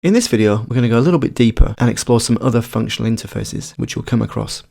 In this video, we're going to go a little bit deeper and explore some other functional interfaces which you'll come across.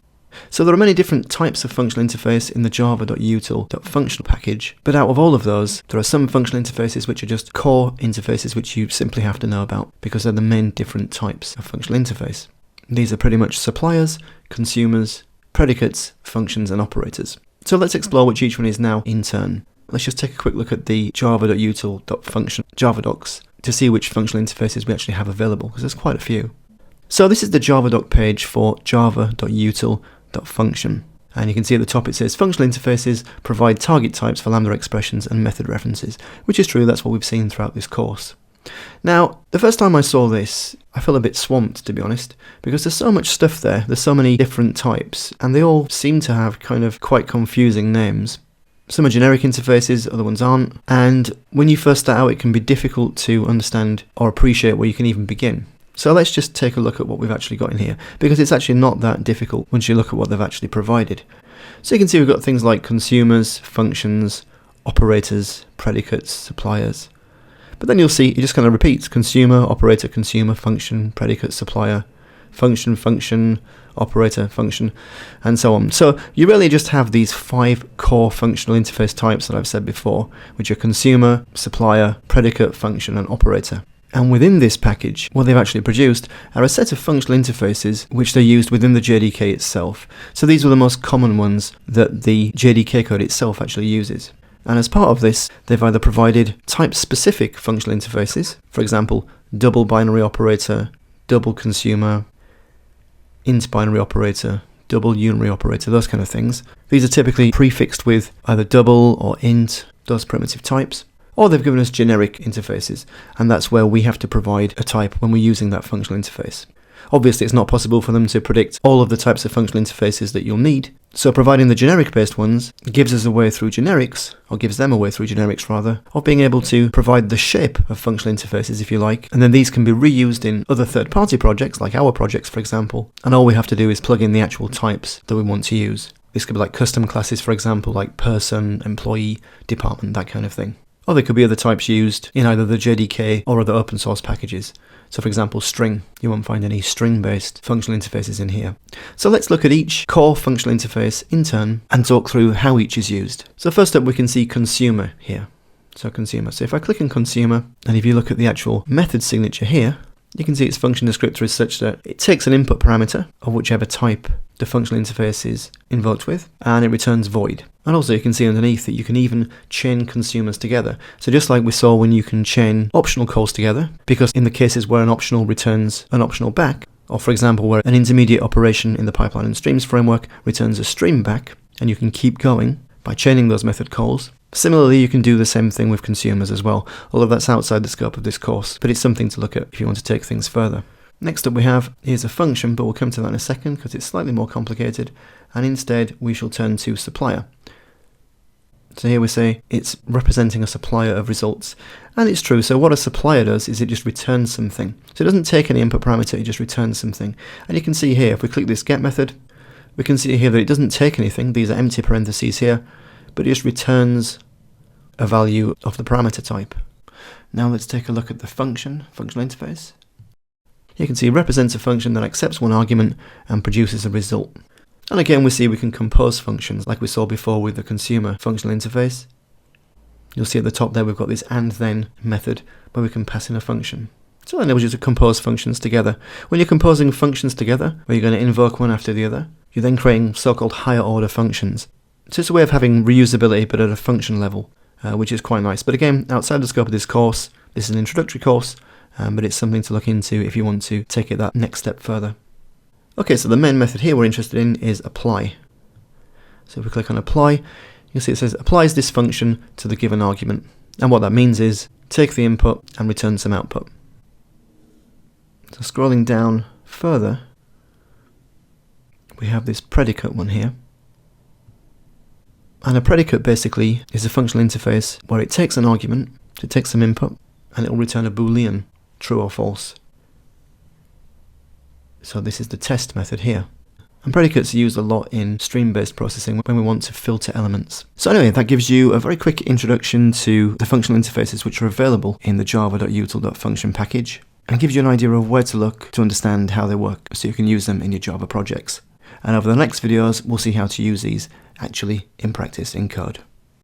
So there are many different types of functional interface in the java.util.function package, but out of all of those, there are some functional interfaces which are just core interfaces which you simply have to know about because they're the main different types of functional interface. These are pretty much suppliers, consumers, predicates, functions, and operators. So let's explore which each one is now in turn. Let's just take a quick look at the java.util.function Java docs to see which functional interfaces we actually have available, because there's quite a few. So this is the Java doc page for java.util.function. And you can see at the top it says functional interfaces provide target types for Lambda expressions and method references, which is true, that's what we've seen throughout this course. Now, the first time I saw this, I felt a bit swamped, to be honest, because there's so much stuff there, there's so many different types, and they all seem to have kind of quite confusing names. Some are generic interfaces, other ones aren't, and when you first start out it can be difficult to understand or appreciate where you can even begin. So let's just take a look at what we've actually got in here, because it's actually not that difficult once you look at what they've actually provided. So you can see we've got things like consumers, functions, operators, predicates, suppliers. But then you'll see it just kind of repeats: consumer, operator, consumer, function, predicate, supplier, function, function, operator, function, and so on. So you really just have these 5 core functional interface types that I've said before, which are consumer, supplier, predicate, function, and operator. And within this package, what they've actually produced are a set of functional interfaces which they're used within the JDK itself. So these were the most common ones that the JDK code itself actually uses. And as part of this, they've either provided type-specific functional interfaces, for example, double binary operator, double consumer, int binary operator, double unary operator, those kind of things. These are typically prefixed with either double or int, those primitive types. Or they've given us generic interfaces, and that's where we have to provide a type when we're using that functional interface. Obviously, it's not possible for them to predict all of the types of functional interfaces that you'll need, so providing the generic-based ones gives us a way through generics, or gives them a way through generics rather, of being able to provide the shape of functional interfaces, if you like, and then these can be reused in other third-party projects, like our projects, for example, and all we have to do is plug in the actual types that we want to use. This could be like custom classes, for example, like person, employee, department, that kind of thing. Or there could be other types used in either the JDK or other open source packages. So for example, string. You won't find any string-based functional interfaces in here. So let's look at each core functional interface in turn and talk through how each is used. So first up we can see consumer here. So consumer. So if I click on consumer, and if you look at the actual method signature here, you can see its function descriptor is such that it takes an input parameter of whichever type the functional interface is invoked with, and it returns void. And also you can see underneath that you can even chain consumers together. So just like we saw when you can chain optional calls together, because in the cases where an optional returns an optional back, or for example where an intermediate operation in the pipeline and streams framework returns a stream back, and you can keep going by chaining those method calls. Similarly, you can do the same thing with consumers as well, although that's outside the scope of this course, but it's something to look at if you want to take things further. Next up we have is a function, but we'll come to that in a second because it's slightly more complicated, and instead we shall turn to supplier. So here we say it's representing a supplier of results, and it's true. So what a supplier does is it just returns something. So it doesn't take any input parameter, it just returns something. And you can see here, if we click this get method, we can see here that it doesn't take anything. These are empty parentheses here, but it just returns a value of the parameter type. Now let's take a look at the functional interface. You can see it represents a function that accepts one argument and produces a result. And again we see we can compose functions like we saw before with the consumer functional interface. You'll see at the top there we've got this and then method where we can pass in a function. So that enables you to compose functions together. When you're composing functions together, where you're going to invoke one after the other, you're then creating so-called higher order functions. So it's a way of having reusability but at a function level, which is quite nice. But again, outside the scope of this course, this is an introductory course, but it's something to look into if you want to take it that next step further. Okay, so the main method here we're interested in is apply. So if we click on apply, you'll see it says applies this function to the given argument. And what that means is take the input and return some output. So scrolling down further, we have this predicate one here. And a predicate basically is a functional interface where it takes an argument, it takes some input, and it will return a boolean, true or false. So this is the test method here. And predicates are used a lot in stream-based processing when we want to filter elements. So anyway, that gives you a very quick introduction to the functional interfaces which are available in the java.util.function package. and gives you an idea of where to look to understand how they work so you can use them in your Java projects. And over the next videos, we'll see how to use these actually in practice in code.